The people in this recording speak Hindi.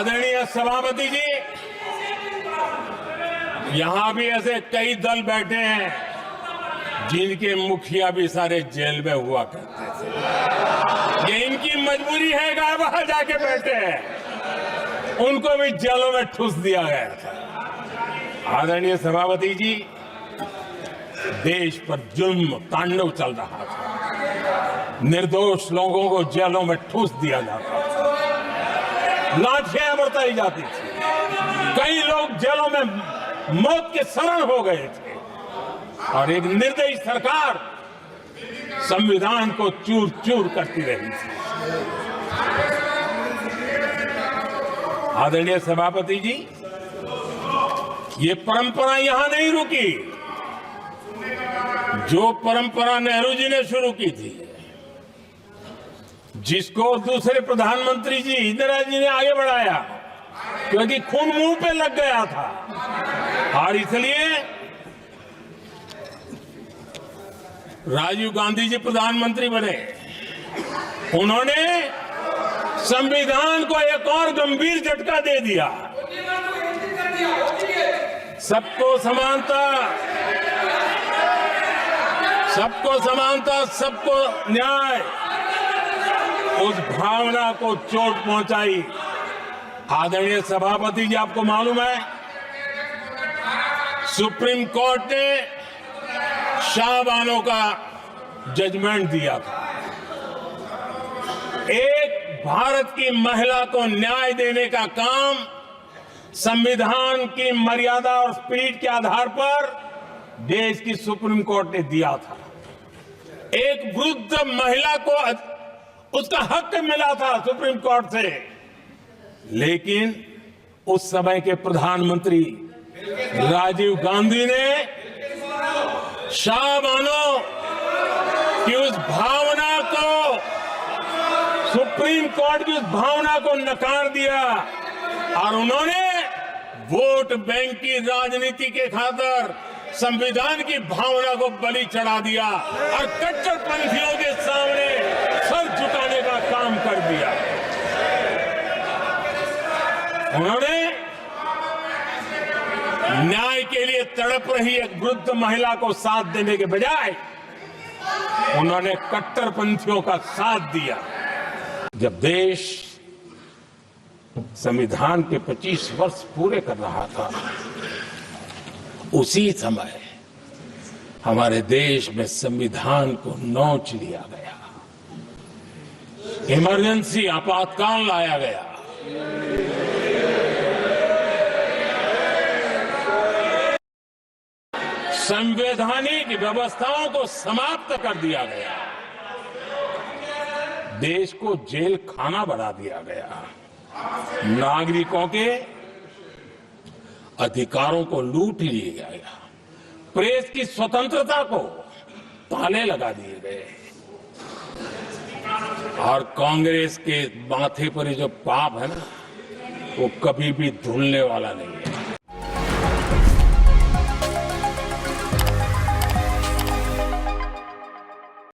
आदरणीय सभापति जी, यहां भी ऐसे कई दल बैठे हैं जिनके मुखिया भी सारे जेल में हुआ करते थे। ये इनकी मजबूरी है कि वहां जाके बैठे हैं। उनको भी जेलों में ठूस दिया गया था। आदरणीय सभापति जी, देश पर जुल्म तांडव चल रहा था। निर्दोष लोगों को जेलों में ठूस दिया जाता था, लाठियां बरताई जाती थी, कई लोग जेलों में मौत के शरण हो गए थे और एक निर्दयी सरकार संविधान को चूर चूर करती रही थी। आदरणीय सभापति जी, ये परंपरा यहां नहीं रुकी। जो परंपरा नेहरू जी ने शुरू की थी, जिसको दूसरे प्रधानमंत्री जी इंदिरा जी ने आगे बढ़ाया, क्योंकि खून मुंह पे लग गया था और इसलिए राजीव गांधी जी प्रधानमंत्री बने। उन्होंने संविधान को एक और गंभीर झटका दे दिया। सबको समानता, सबको समानता, सबको न्याय, उस भावना को चोट पहुंचाई। आदरणीय सभापति जी, आपको मालूम है, सुप्रीम कोर्ट ने शाहबानो का जजमेंट दिया था। एक भारत की महिला को न्याय देने का काम संविधान की मर्यादा और स्पिरिट के आधार पर देश की सुप्रीम कोर्ट ने दिया था। एक वृद्ध महिला को उसका हक मिला था सुप्रीम कोर्ट से, लेकिन उस समय के प्रधानमंत्री राजीव गांधी ने शाहबानो की उस भावना को, सुप्रीम कोर्ट की उस भावना को नकार दिया और उन्होंने वोट बैंक की राजनीति के खातिर संविधान की भावना को बलि चढ़ा दिया और कट्टरपंथियों के सामने सर झुकाने का काम कर दिया। उन्होंने न्याय के लिए तड़प रही एक वृद्ध महिला को साथ देने के बजाय उन्होंने कट्टरपंथियों का साथ दिया। जब देश संविधान के 25 वर्ष पूरे कर रहा था, उसी समय हमारे देश में संविधान को नोच लिया गया, इमरजेंसी आपातकाल लाया गया। संवैधानिक व्यवस्थाओं को समाप्त कर दिया गया। देश को जेल खाना बना दिया गया। नागरिकों के अधिकारों को लूट लिया गया। प्रेस की स्वतंत्रता को ताले लगा दिए गए और कांग्रेस के माथे पर जो पाप है ना, वो कभी भी धुलने वाला नहीं है।